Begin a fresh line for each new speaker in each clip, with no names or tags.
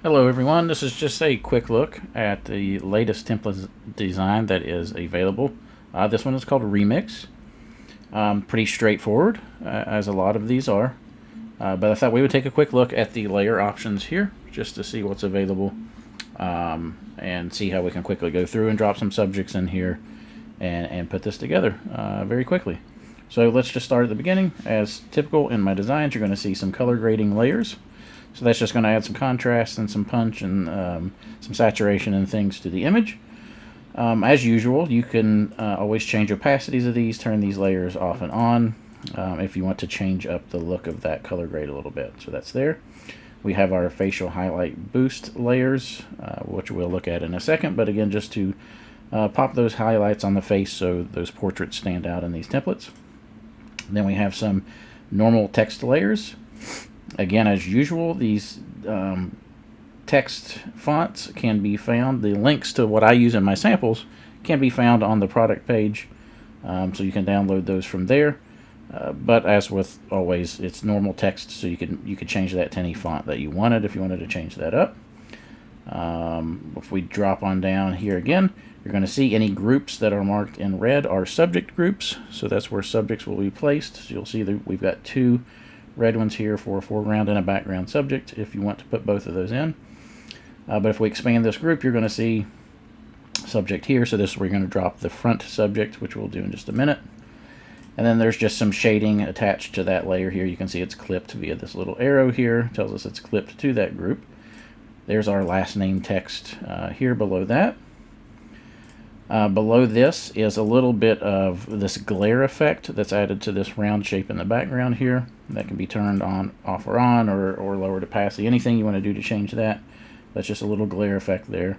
Hello everyone, this is just a quick look at the latest template design that is available. This one is called ReMix. Pretty straightforward, as a lot of these are. But I thought we would take a quick look at the layer options here, just to see what's available, and see how we can quickly go through and drop some subjects in here and put this together very quickly. So let's just start at the beginning. As typical in my designs, you're going to see some color grading layers. So that's just going to add some contrast and some punch and some saturation and things to the image. As usual, you can always change opacities of these, turn these layers off and on if you want to change up the look of that color grade a little bit. So that's there. We have our facial highlight boost layers, which we'll look at in a second. But again, just to pop those highlights on the face so those portraits stand out in these templates. Then we have some normal text layers. Again, as usual, these text fonts can be found. The links to what I use in my samples can be found on the product page, so you can download those from there. But as with always, it's normal text, so you could change that to any font that you wanted if you wanted to change that up. If we drop on down here again, you're going to see any groups that are marked in red are subject groups, so that's where subjects will be placed. So you'll see that we've got two red ones here for a foreground and a background subject if you want to put both of those in. But if we expand this group, you're going to see subject here. So this is where you're going to drop the front subject, which we'll do in just a minute. And then there's just some shading attached to that layer here. You can see it's clipped via this little arrow here. It tells us it's clipped to that group. There's our last name text here below that. Below this is a little bit of this glare effect that's added to this round shape in the background here. That can be turned on, off or on, or lowered opacity. Anything you want to do to change that. That's just a little glare effect there.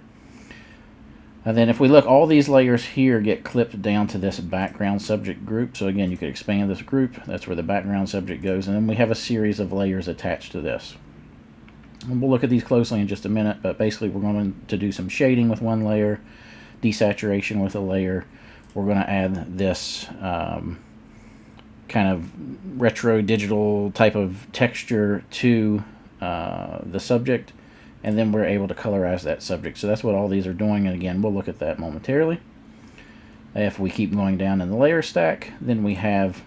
And then if we look, all these layers here get clipped down to this background subject group. So again, you could expand this group. That's where the background subject goes. And then we have a series of layers attached to this. And we'll look at these closely in just a minute, but basically we're going to do some shading with one layer, desaturation with a layer. We're going to add this kind of retro digital type of texture to the subject, and then we're able to colorize that subject. So that's what all these are doing, and again, we'll look at that momentarily. If we keep going down in the layer stack, then we have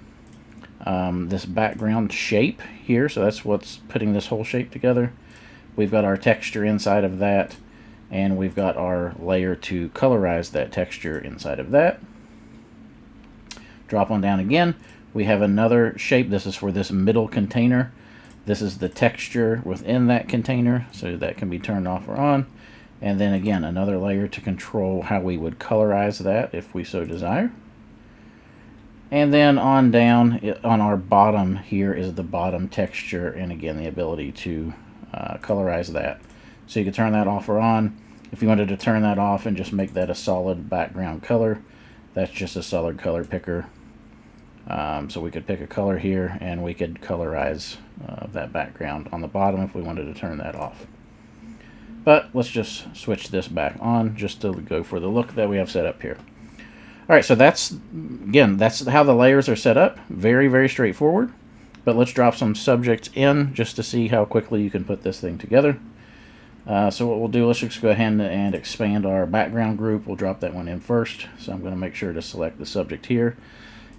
this background shape here, so that's what's putting this whole shape together. We've got our texture inside of that, and we've got our layer to colorize that texture inside of that. Drop on down again. We have another shape. This is for this middle container. This is the texture within that container, so that can be turned off or on. And then again, another layer to control how we would colorize that if we so desire. And then on down, on our bottom here is the bottom texture, and again, the ability to colorize that. So you can turn that off or on. If you wanted to turn that off and just make that a solid background color, that's just a solid color picker. So we could pick a color here, and we could colorize that background on the bottom if we wanted to turn that off. But let's just switch this back on just to go for the look that we have set up here. All right, so that's how the layers are set up. Very, very straightforward. But let's drop some subjects in just to see how quickly you can put this thing together. So what we'll do, let's just go ahead and expand our background group. We'll drop that one in first. So I'm going to make sure to select the subject here.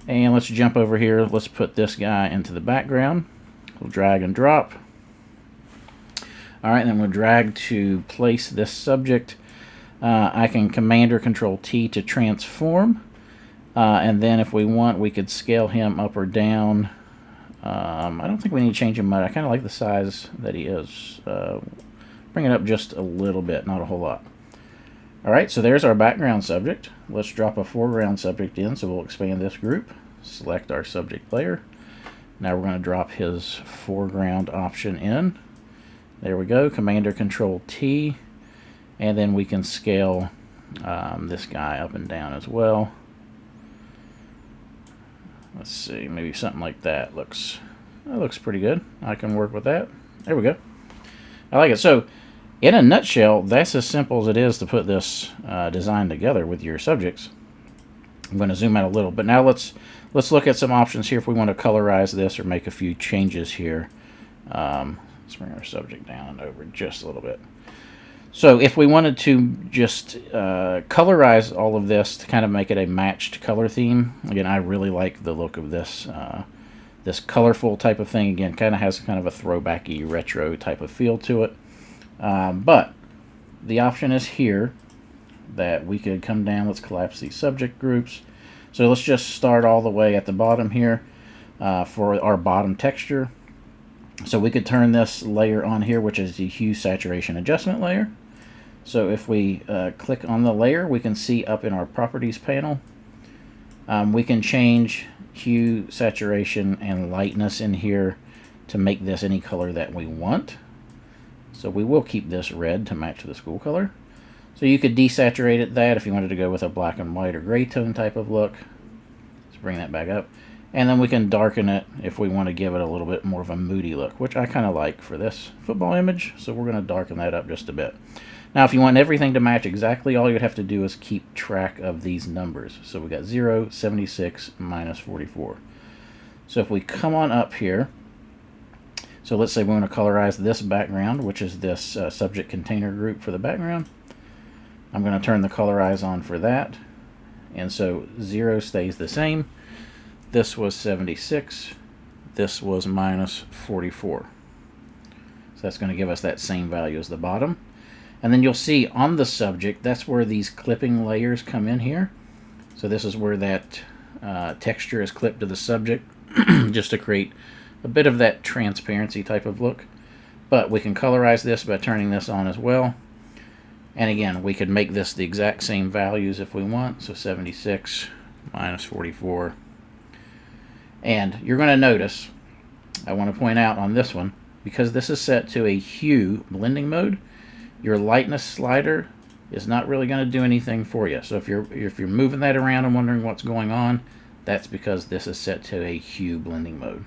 And let's jump over here. Let's put this guy into the background. We'll drag and drop. All right, and then we'll drag to place this subject. I can Command or Control T to transform. And then if we want, we could scale him up or down. I don't think we need to change him much. I kind of like the size that he is. Bring it up just a little bit, not a whole lot. Alright, so there's our background subject. Let's drop a foreground subject in, so we'll expand this group. Select our subject layer. Now we're going to drop his foreground option in. There we go, Command or Control T. And then we can scale this guy up and down as well. Let's see, maybe something like that. That looks pretty good. I can work with that. There we go. I like it. So, in a nutshell, that's as simple as it is to put this design together with your subjects. I'm going to zoom out a little, but now let's look at some options here if we want to colorize this or make a few changes here. Let's bring our subject down and over just a little bit. So if we wanted to just colorize all of this to kind of make it a matched color theme, again, I really like the look of this this colorful type of thing. Again, kind of has kind of a throwbacky retro type of feel to it. But the option is here that we could come down. Let's collapse these subject groups. So let's just start all the way at the bottom here for our bottom texture. So we could turn this layer on here, which is the hue saturation adjustment layer. So if we click on the layer, we can see up in our properties panel, we can change hue, saturation, and lightness in here to make this any color that we want. So we will keep this red to match the school color. So you could desaturate it that if you wanted to go with a black and white or gray tone type of look. Let's bring that back up. And then we can darken it if we want to give it a little bit more of a moody look, which I kind of like for this football image. So we're going to darken that up just a bit. Now, if you want everything to match exactly, all you'd have to do is keep track of these numbers. So we got 0, 76, minus 44. So if we come on up here, so let's say we want to colorize this background, which is this subject container group for the background. I'm going to turn the colorize on for that. And so 0 stays the same. This was 76. This was minus 44. So that's going to give us that same value as the bottom. And then you'll see on the subject, that's where these clipping layers come in here. So this is where that texture is clipped to the subject, just to create a bit of that transparency type of look. But we can colorize this by turning this on as well. And again, we could make this the exact same values if we want. So 76 minus 44. And you're going to notice, I want to point out on this one, because this is set to a hue blending mode, your lightness slider is not really going to do anything for you. So if you're moving that around and wondering what's going on, that's because this is set to a hue blending mode.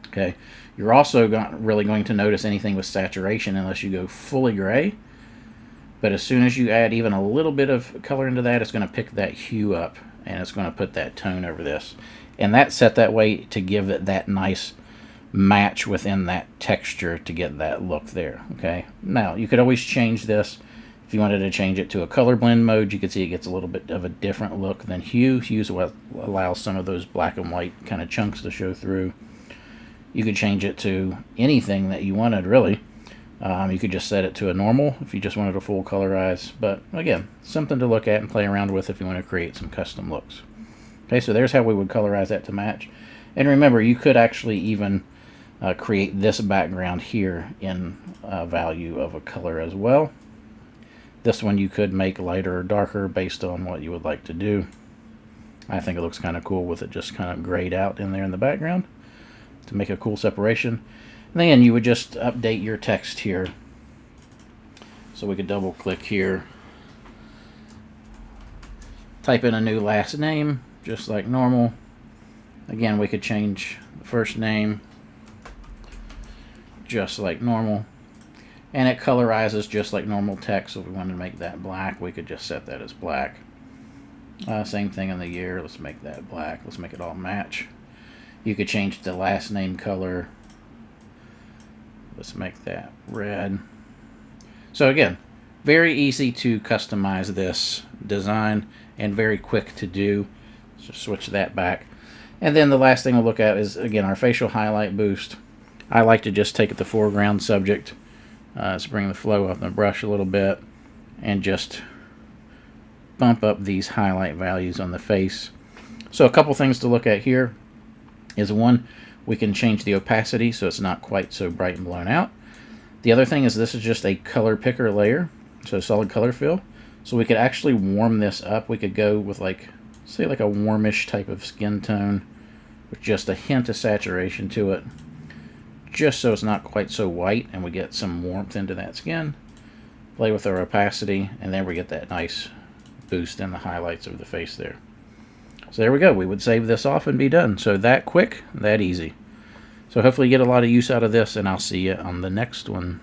Okay, you're also not really going to notice anything with saturation unless you go fully gray. But as soon as you add even a little bit of color into that, it's going to pick that hue up and it's going to put that tone over this. And that's set that way to give it that nice match within that texture to get that look there. Okay, now you could always change this. If you wanted to change it to a color blend mode, you could see it gets a little bit of a different look than hue. Hue's what allows some of those black and white kind of chunks to show through. You could change it to anything that you wanted, really. You could just set it to a normal if you just wanted a full colorize. But again, something to look at and play around with if you want to create some custom looks. Okay, so there's how we would colorize that to match. And remember, you could actually even create this background here in value of a color as well. This one you could make lighter or darker based on what you would like to do. I think it looks kind of cool with it just kind of grayed out in there in the background to make a cool separation. And then you would just update your text here. So we could double click here, type in a new last name just like normal. Again, we could change the first name just like normal, and it colorizes just like normal text. So if we wanted to make that black, we could just set that as black. Same thing in the year. Let's make that black. Let's make it all match. You could change the last name color. Let's make that red. So again, very easy to customize this design and very quick to do. So switch that back. And then the last thing we'll look at is, again, our facial highlight boost. I like to just take the foreground subject, let's bring the flow up the brush a little bit, and just bump up these highlight values on the face. So a couple things to look at here is, one, we can change the opacity so it's not quite so bright and blown out. The other thing is this is just a color picker layer, so solid color fill. So we could actually warm this up. We could go with, like, say, like a warmish type of skin tone with just a hint of saturation to it, just so it's not quite so white and we get some warmth into that skin. Play with our opacity, and then we get that nice boost in the highlights of the face there. So there we go. We would save this off and be done. So that quick, that easy. So hopefully you get a lot of use out of this, and I'll see you on the next one.